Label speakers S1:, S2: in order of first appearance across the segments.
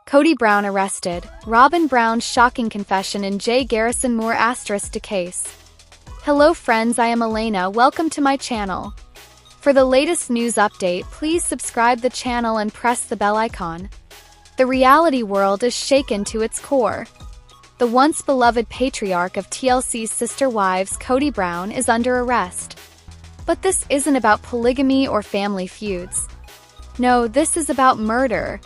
S1: Kody Brown arrested. Robyn Brown's shocking confession in J. Garrison Moore ** case. Hello friends, I am Elena. Welcome to my channel. For the latest news update, please subscribe the channel and press the bell icon. The reality world is shaken to its core. The once beloved patriarch of TLC's Sister Wives, Kody Brown, is under arrest. But this isn't about polygamy or family feuds. No, this is about murder.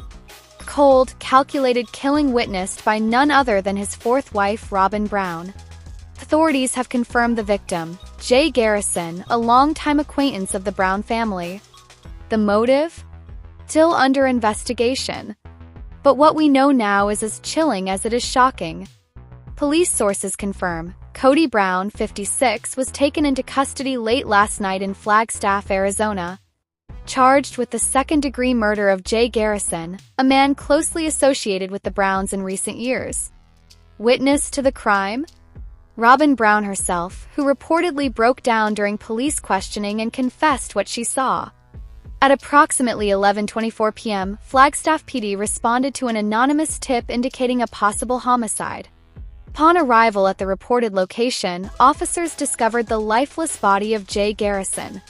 S1: Cold, calculated killing witnessed by none other than his fourth wife, Robyn Brown. Authorities have confirmed the victim, J. Garrison, a longtime acquaintance of the Brown family. The motive? Still under investigation. But what we know now is as chilling as it is shocking. Police sources confirm Kody Brown, 56, was taken into custody late last night in Flagstaff, Arizona, charged with the second-degree murder of J. Garrison, a man closely associated with the Browns in recent years. Witness to the crime? Robyn Brown herself, who reportedly broke down during police questioning and confessed what she saw. At approximately 11:24 p.m., Flagstaff PD responded to an anonymous tip indicating a possible homicide. Upon arrival at the reported location, officers discovered the lifeless body of J. Garrison.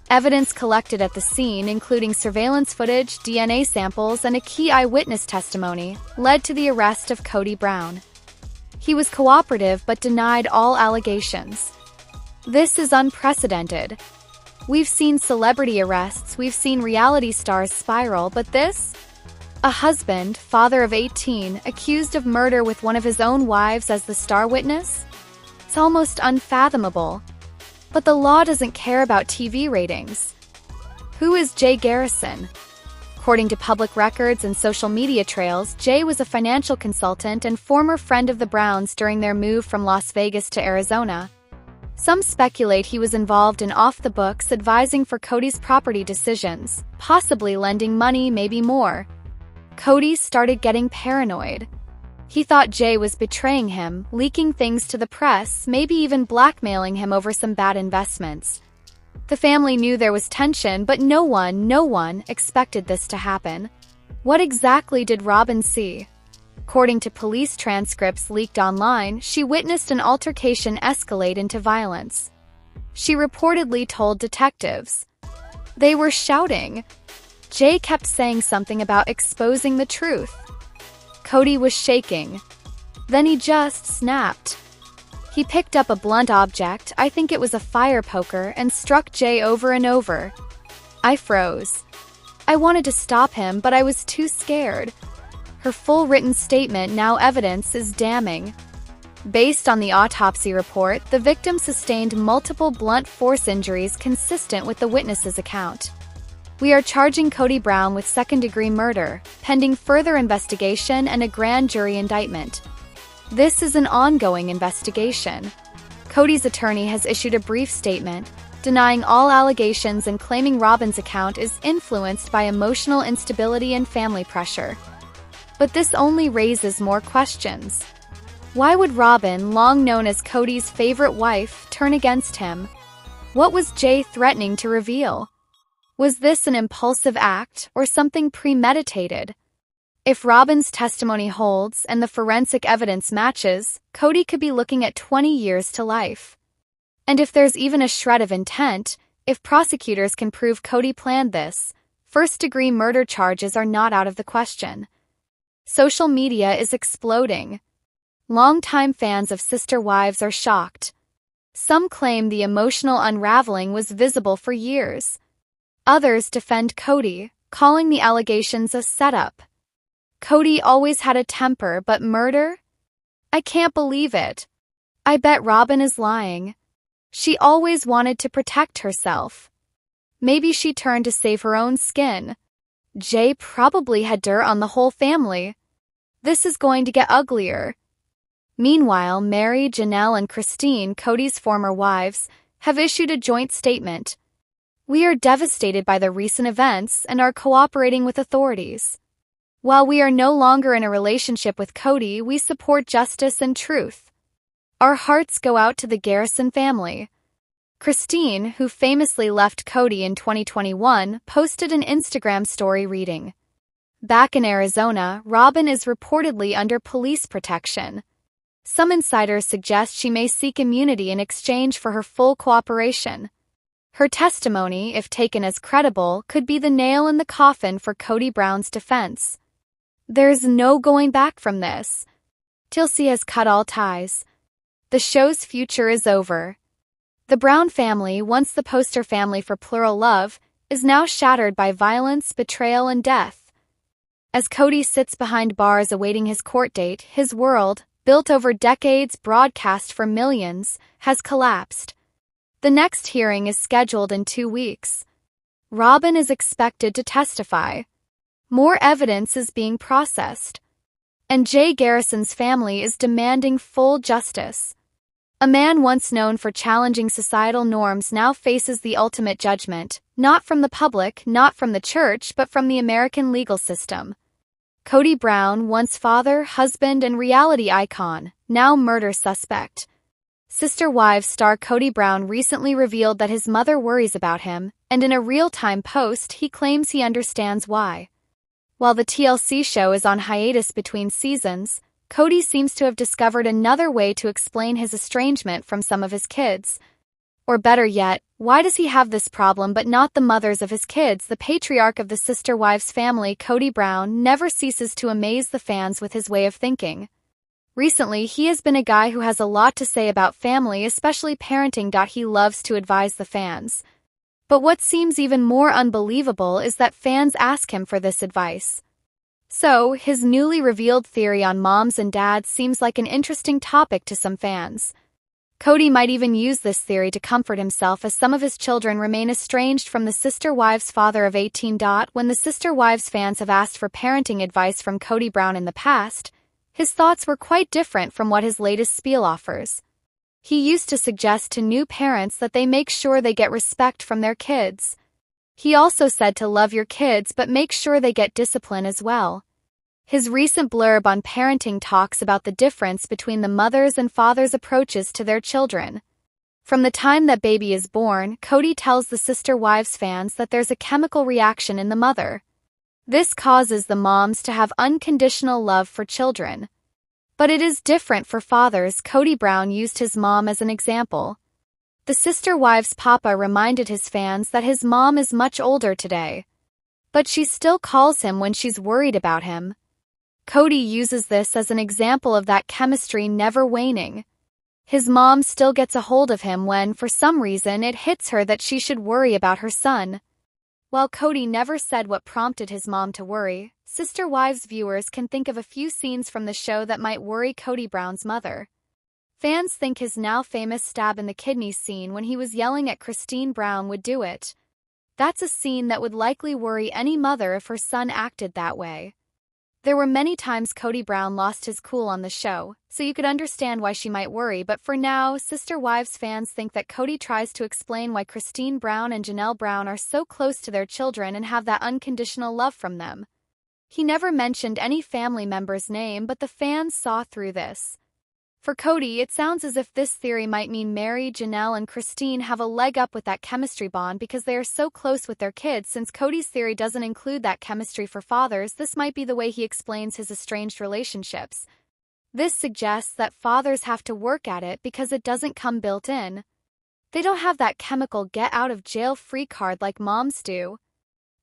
S1: Evidence collected at the scene, including surveillance footage, DNA samples, and a key eyewitness testimony, led to the arrest of Kody Brown. He was cooperative but denied all allegations. This is unprecedented. We've seen celebrity arrests, we've seen reality stars spiral, but this? A husband, father of 18, accused of murder with one of his own wives as the star witness? It's almost unfathomable. But the law doesn't care about TV ratings. Who is J. Garrison? According to public records and social media trails, Jay was a financial consultant and former friend of the Browns during their move from Las Vegas to Arizona. Some speculate he was involved in off-the-books advising for Kody's property decisions, possibly lending money, maybe more. Kody started getting paranoid. He thought Jay was betraying him, leaking things to the press, maybe even blackmailing him over some bad investments. The family knew there was tension, but no one expected this to happen. What exactly did Robyn see? According to police transcripts leaked online, she witnessed an altercation escalate into violence. She reportedly told detectives. They were shouting. Jay kept saying something about exposing the truth. Kody was shaking. Then he just snapped. He picked up a blunt object, I think it was a fire poker, and struck Jay over and over. I froze. I wanted to stop him, but I was too scared. Her full written statement, now evidence, is damning. Based on the autopsy report, the victim sustained multiple blunt force injuries consistent with the witness's account. We are charging Kody Brown with second-degree murder, pending further investigation and a grand jury indictment. This is an ongoing investigation. Kody's attorney has issued a brief statement, denying all allegations and claiming Robyn's account is influenced by emotional instability and family pressure. But this only raises more questions. Why would Robyn, long known as Kody's favorite wife, turn against him? What was Jay threatening to reveal? Was this an impulsive act or something premeditated? If Robyn's testimony holds and the forensic evidence matches, Kody could be looking at 20 years to life. And if there's even a shred of intent, if prosecutors can prove Kody planned this, first-degree murder charges are not out of the question. Social media is exploding. Longtime fans of Sister Wives are shocked. Some claim the emotional unraveling was visible for years. Others defend Kody, calling the allegations a setup. Kody always had a temper, but murder? I can't believe it. I bet Robyn is lying. She always wanted to protect herself. Maybe she turned to save her own skin. Jay probably had dirt on the whole family. This is going to get uglier. Meanwhile, Mary, Janelle, and Christine, Kody's former wives, have issued a joint statement. We are devastated by the recent events and are cooperating with authorities. While we are no longer in a relationship with Kody, we support justice and truth. Our hearts go out to the Garrison family. Christine, who famously left Kody in 2021, posted an Instagram story reading, Back in Arizona, Robyn is reportedly under police protection. Some insiders suggest she may seek immunity in exchange for her full cooperation. Her testimony, if taken as credible, could be the nail in the coffin for Kody Brown's defense. There's no going back from this. TLC has cut all ties. The show's future is over. The Brown family, once the poster family for plural love, is now shattered by violence, betrayal, and death. As Kody sits behind bars awaiting his court date, his world, built over decades, broadcast for millions, has collapsed. The next hearing is scheduled in 2 weeks. Robyn is expected to testify. More evidence is being processed. And Garrison's family is demanding full justice. A man once known for challenging societal norms now faces the ultimate judgment, not from the public, not from the church, but from the American legal system. Kody Brown, once father, husband, and reality icon, now murder suspect. Sister Wives star Kody Brown recently revealed that his mother worries about him, and in a real-time post he claims he understands why. While the TLC show is on hiatus between seasons, Kody seems to have discovered another way to explain his estrangement from some of his kids. Or better yet, why does he have this problem but not the mothers of his kids? The patriarch of the Sister Wives family, Kody Brown, never ceases to amaze the fans with his way of thinking. Recently, he has been a guy who has a lot to say about family, especially parenting. He loves to advise the fans. But what seems even more unbelievable is that fans ask him for this advice. So, his newly revealed theory on moms and dads seems like an interesting topic to some fans. Kody might even use this theory to comfort himself as some of his children remain estranged from the Sister Wives' father of 18. When the Sister Wives fans have asked for parenting advice from Kody Brown in the past, his thoughts were quite different from what his latest spiel offers. He used to suggest to new parents that they make sure they get respect from their kids. He also said to love your kids but make sure they get discipline as well. His recent blurb on parenting talks about the difference between the mother's and father's approaches to their children. From the time that baby is born, Kody tells the Sister Wives fans that there's a chemical reaction in the mother. This causes the moms to have unconditional love for children. But it is different for fathers. Kody Brown used his mom as an example. The Sister Wives papa reminded his fans that his mom is much older today. But she still calls him when she's worried about him. Kody uses this as an example of that chemistry never waning. His mom still gets a hold of him when, for some reason, it hits her that she should worry about her son. While Kody never said what prompted his mom to worry, Sister Wives viewers can think of a few scenes from the show that might worry Kody Brown's mother. Fans think his now famous stab in the kidneys scene when he was yelling at Christine Brown would do it. That's a scene that would likely worry any mother if her son acted that way. There were many times Kody Brown lost his cool on the show, so you could understand why she might worry, but for now, Sister Wives fans think that Kody tries to explain why Christine Brown and Janelle Brown are so close to their children and have that unconditional love from them. He never mentioned any family member's name, but the fans saw through this. For Kody, it sounds as if this theory might mean Mary, Janelle, and Christine have a leg up with that chemistry bond because they are so close with their kids. Since Kody's theory doesn't include that chemistry for fathers, this might be the way he explains his estranged relationships. This suggests that fathers have to work at it because it doesn't come built in. They don't have that chemical get-out-of-jail-free card like moms do.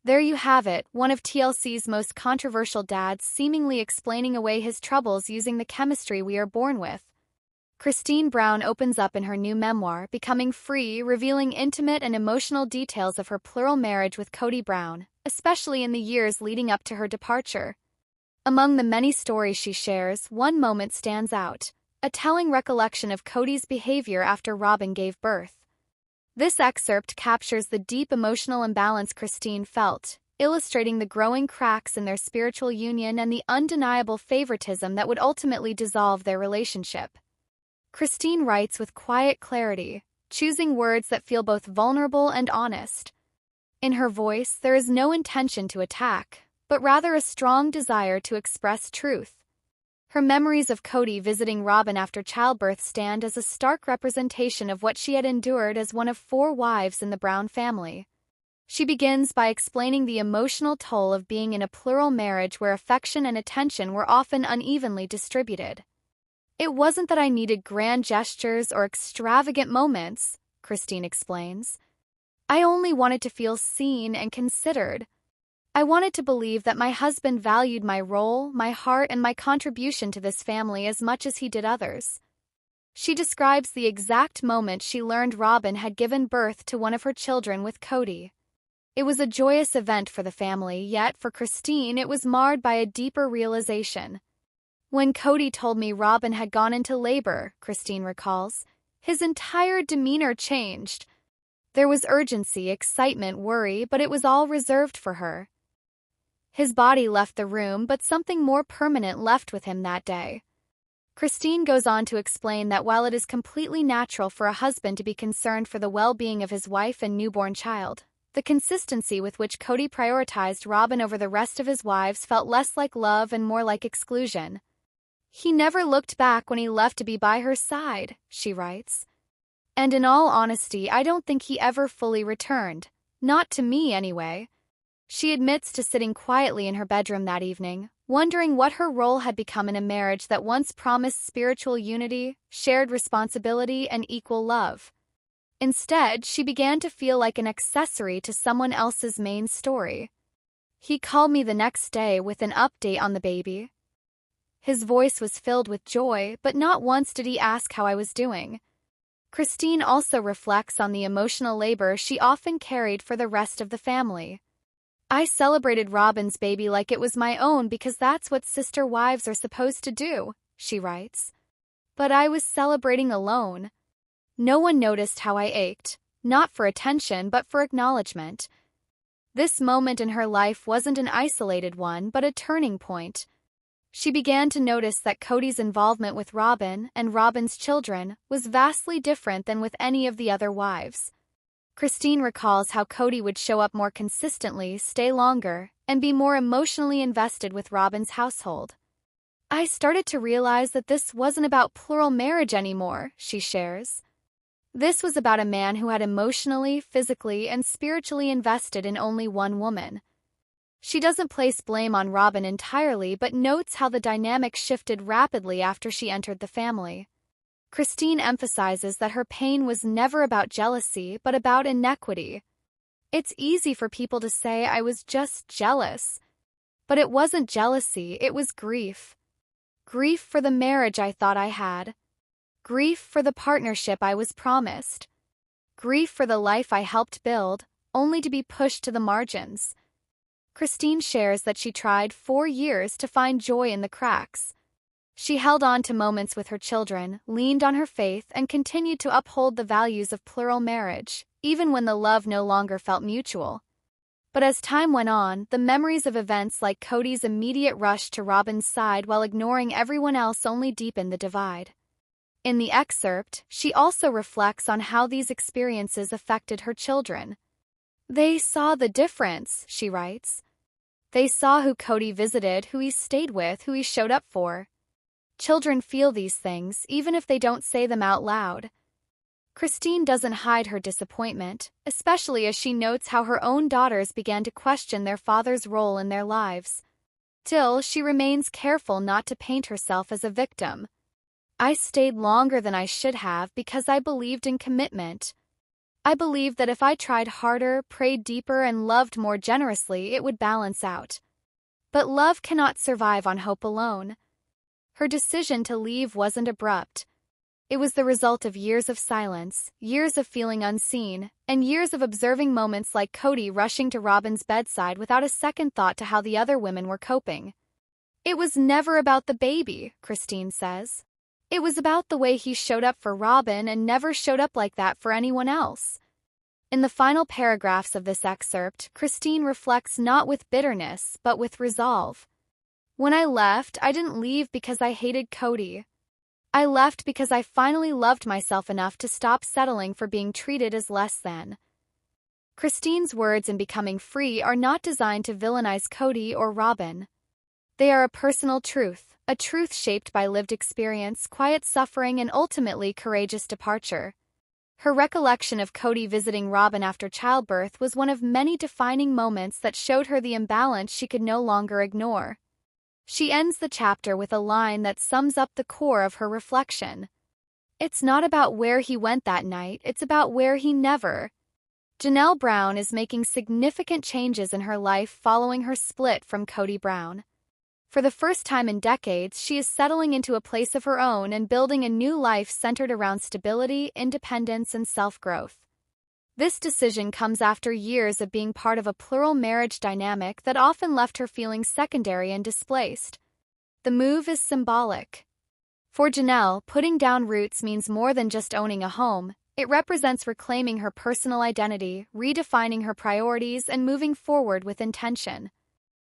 S1: There you have it, one of TLC's most controversial dads seemingly explaining away his troubles using the chemistry we are born with. Christine Brown opens up in her new memoir, Becoming Free, revealing intimate and emotional details of her plural marriage with Kody Brown, especially in the years leading up to her departure. Among the many stories she shares, one moment stands out, a telling recollection of Kody's behavior after Robyn gave birth. This excerpt captures the deep emotional imbalance Christine felt, illustrating the growing cracks in their spiritual union and the undeniable favoritism that would ultimately dissolve their relationship. Christine writes with quiet clarity, choosing words that feel both vulnerable and honest. In her voice, there is no intention to attack, but rather a strong desire to express truth. Her memories of Kody visiting Robyn after childbirth stand as a stark representation of what she had endured as one of 4 wives in the Brown family. She begins by explaining the emotional toll of being in a plural marriage where affection and attention were often unevenly distributed. "It wasn't that I needed grand gestures or extravagant moments," Christine explains. "I only wanted to feel seen and considered. I wanted to believe that my husband valued my role, my heart, and my contribution to this family as much as he did others." She describes the exact moment she learned Robyn had given birth to one of her children with Kody. It was a joyous event for the family, yet for Christine it was marred by a deeper realization. "When Kody told me Robyn had gone into labor," Christine recalls, "his entire demeanor changed. There was urgency, excitement, worry, but it was all reserved for her. His body left the room, but something more permanent left with him that day." Christine goes on to explain that while it is completely natural for a husband to be concerned for the well-being of his wife and newborn child, the consistency with which Kody prioritized Robyn over the rest of his wives felt less like love and more like exclusion. "He never looked back when he left to be by her side," she writes. "And in all honesty, I don't think he ever fully returned. Not to me, anyway." She admits to sitting quietly in her bedroom that evening, wondering what her role had become in a marriage that once promised spiritual unity, shared responsibility, and equal love. Instead, she began to feel like an accessory to someone else's main story. "He called me the next day with an update on the baby. His voice was filled with joy, but not once did he ask how I was doing." Christine also reflects on the emotional labor she often carried for the rest of the family. "I celebrated Robyn's baby like it was my own because that's what sister wives are supposed to do," she writes. "But I was celebrating alone. No one noticed how I ached, not for attention but for acknowledgement." This moment in her life wasn't an isolated one but a turning point. She began to notice that Kody's involvement with Robyn and Robyn's children was vastly different than with any of the other wives. Christine recalls how Kody would show up more consistently, stay longer, and be more emotionally invested with Robyn's household. "I started to realize that this wasn't about plural marriage anymore," she shares. "This was about a man who had emotionally, physically, and spiritually invested in only one woman." She doesn't place blame on Robyn entirely but notes how the dynamic shifted rapidly after she entered the family. Christine emphasizes that her pain was never about jealousy but about inequity. "It's easy for people to say I was just jealous. But it wasn't jealousy, it was grief. Grief for the marriage I thought I had. Grief for the partnership I was promised. Grief for the life I helped build, only to be pushed to the margins." Christine shares that she tried 4 years to find joy in the cracks. She held on to moments with her children, leaned on her faith, and continued to uphold the values of plural marriage, even when the love no longer felt mutual. But as time went on, the memories of events like Kody's immediate rush to Robyn's side while ignoring everyone else only deepened the divide. In the excerpt, she also reflects on how these experiences affected her children. "They saw the difference," she writes. "They saw who Kody visited, who he stayed with, who he showed up for. Children feel these things, even if they don't say them out loud." Christine doesn't hide her disappointment, especially as she notes how her own daughters began to question their father's role in their lives. Still, she remains careful not to paint herself as a victim. "I stayed longer than I should have because I believed in commitment. I believed that if I tried harder, prayed deeper, and loved more generously, it would balance out. But love cannot survive on hope alone." Her decision to leave wasn't abrupt. It was the result of years of silence, years of feeling unseen, and years of observing moments like Kody rushing to Robyn's bedside without a second thought to how the other women were coping. "It was never about the baby," Christine says. "It was about the way he showed up for Robyn and never showed up like that for anyone else." In the final paragraphs of this excerpt, Christine reflects not with bitterness, but with resolve. "When I left, I didn't leave because I hated Kody. I left because I finally loved myself enough to stop settling for being treated as less than." Christine's words in Becoming Free are not designed to villainize Kody or Robyn. They are a personal truth, a truth shaped by lived experience, quiet suffering, and ultimately courageous departure. Her recollection of Kody visiting Robyn after childbirth was one of many defining moments that showed her the imbalance she could no longer ignore. She ends the chapter with a line that sums up the core of her reflection. "It's not about where he went that night, it's about where he never." Janelle Brown is making significant changes in her life following her split from Kody Brown. For the first time in decades, she is settling into a place of her own and building a new life centered around stability, independence, and self-growth. This decision comes after years of being part of a plural marriage dynamic that often left her feeling secondary and displaced. The move is symbolic. For Janelle, putting down roots means more than just owning a home. It represents reclaiming her personal identity, redefining her priorities, and moving forward with intention.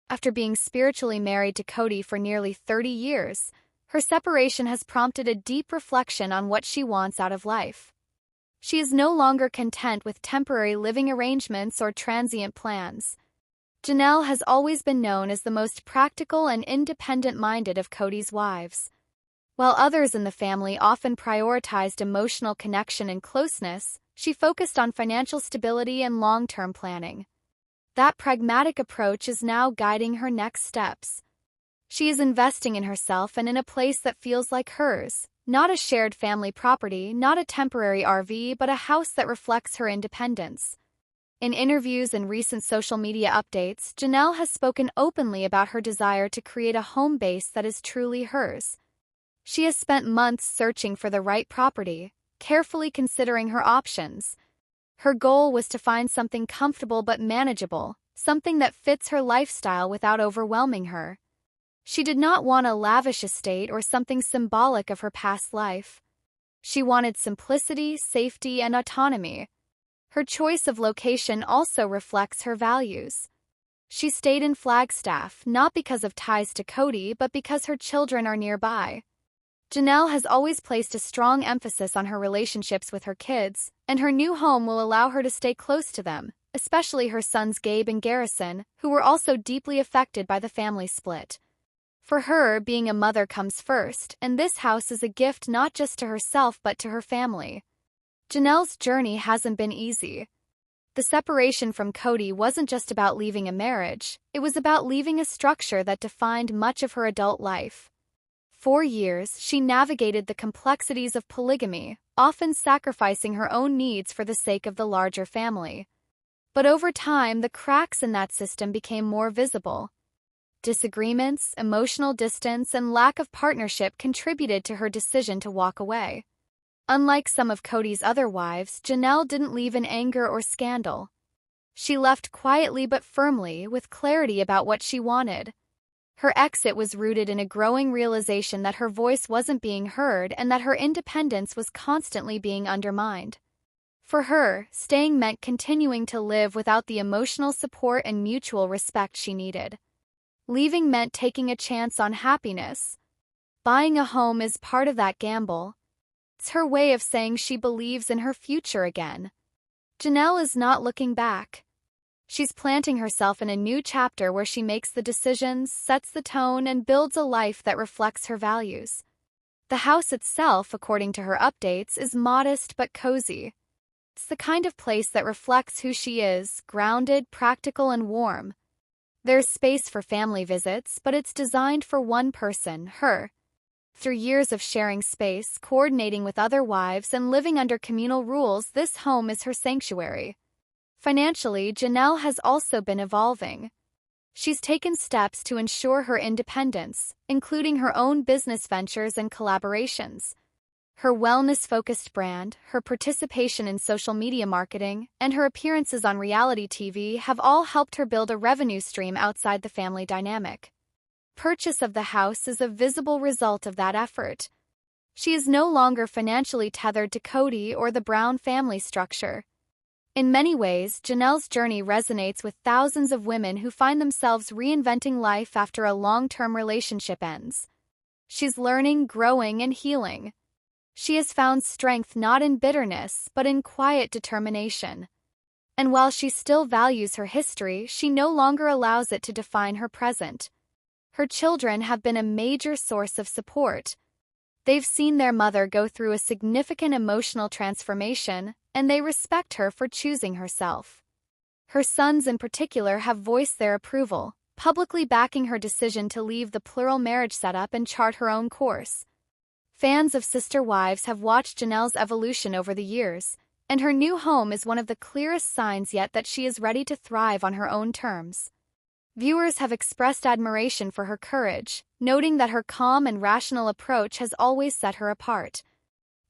S1: After being spiritually married to Kody for nearly 30 years, her separation has prompted a deep reflection on what she wants out of life. She is no longer content with temporary living arrangements or transient plans. Janelle has always been known as the most practical and independent-minded of Kody's wives. While others in the family often prioritized emotional connection and closeness, she focused on financial stability and long-term planning. That pragmatic approach is now guiding her next steps. She is investing in herself and in a place that feels like hers, not a shared family property, not a temporary RV, but a house that reflects her independence. In interviews and recent social media updates, Janelle has spoken openly about her desire to create a home base that is truly hers. She has spent months searching for the right property, carefully considering her options. Her goal was to find something comfortable but manageable, something that fits her lifestyle without overwhelming her. She did not want a lavish estate or something symbolic of her past life. She wanted simplicity, safety, and autonomy. Her choice of location also reflects her values. She stayed in Flagstaff not because of ties to Kody, but because her children are nearby. Janelle has always placed a strong emphasis on her relationships with her kids, and her new home will allow her to stay close to them, especially her sons Gabe and Garrison, who were also deeply affected by the family split. For her, being a mother comes first, and this house is a gift not just to herself but to her family. Janelle's journey hasn't been easy. The separation from Kody wasn't just about leaving a marriage, it was about leaving a structure that defined much of her adult life. For years, she navigated the complexities of polygamy, often sacrificing her own needs for the sake of the larger family. But over time, the cracks in that system became more visible. Disagreements, emotional distance, and lack of partnership contributed to her decision to walk away. Unlike some of Kody's other wives, Janelle didn't leave in anger or scandal. She left quietly but firmly, with clarity about what she wanted. Her exit was rooted in a growing realization that her voice wasn't being heard and that her independence was constantly being undermined. For her, staying meant continuing to live without the emotional support and mutual respect she needed. Leaving meant taking a chance on happiness. Buying a home is part of that gamble. It's her way of saying she believes in her future again. Janelle is not looking back. She's planting herself in a new chapter where she makes the decisions, sets the tone, and builds a life that reflects her values. The house itself, according to her updates, is modest but cozy. It's the kind of place that reflects who she is, grounded, practical, and warm. There's space for family visits, but it's designed for one person, her. Through years of sharing space, coordinating with other wives, and living under communal rules, this home is her sanctuary. Financially, Janelle has also been evolving. She's taken steps to ensure her independence, including her own business ventures and collaborations. Her wellness-focused brand, her participation in social media marketing, and her appearances on reality TV have all helped her build a revenue stream outside the family dynamic. Purchase of the house is a visible result of that effort. She is no longer financially tethered to Kody or the Brown family structure. In many ways, Janelle's journey resonates with thousands of women who find themselves reinventing life after a long-term relationship ends. She's learning, growing, and healing. She has found strength not in bitterness, but in quiet determination. And while she still values her history, she no longer allows it to define her present. Her children have been a major source of support. They've seen their mother go through a significant emotional transformation, and they respect her for choosing herself. Her sons in particular have voiced their approval, publicly backing her decision to leave the plural marriage setup and chart her own course. Fans of Sister Wives have watched Janelle's evolution over the years, and her new home is one of the clearest signs yet that she is ready to thrive on her own terms. Viewers have expressed admiration for her courage, noting that her calm and rational approach has always set her apart.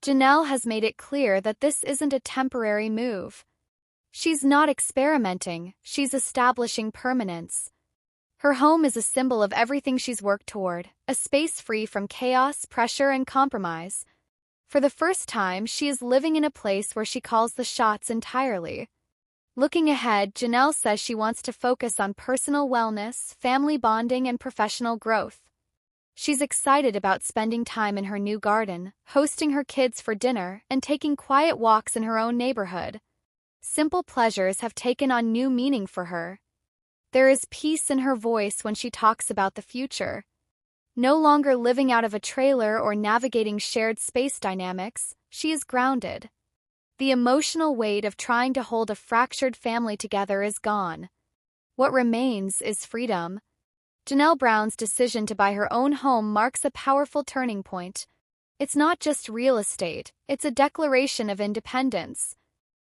S1: Janelle has made it clear that this isn't a temporary move. She's not experimenting, she's establishing permanence. Her home is a symbol of everything she's worked toward, a space free from chaos, pressure, and compromise. For the first time, she is living in a place where she calls the shots entirely. Looking ahead, Janelle says she wants to focus on personal wellness, family bonding, and professional growth. She's excited about spending time in her new garden, hosting her kids for dinner, and taking quiet walks in her own neighborhood. Simple pleasures have taken on new meaning for her. There is peace in her voice when she talks about the future. No longer living out of a trailer or navigating shared space dynamics, she is grounded. The emotional weight of trying to hold a fractured family together is gone. What remains is freedom. Janelle Brown's decision to buy her own home marks a powerful turning point. It's not just real estate, it's a declaration of independence.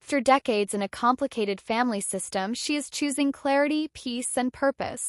S1: After decades in a complicated family system, she is choosing clarity, peace, and purpose.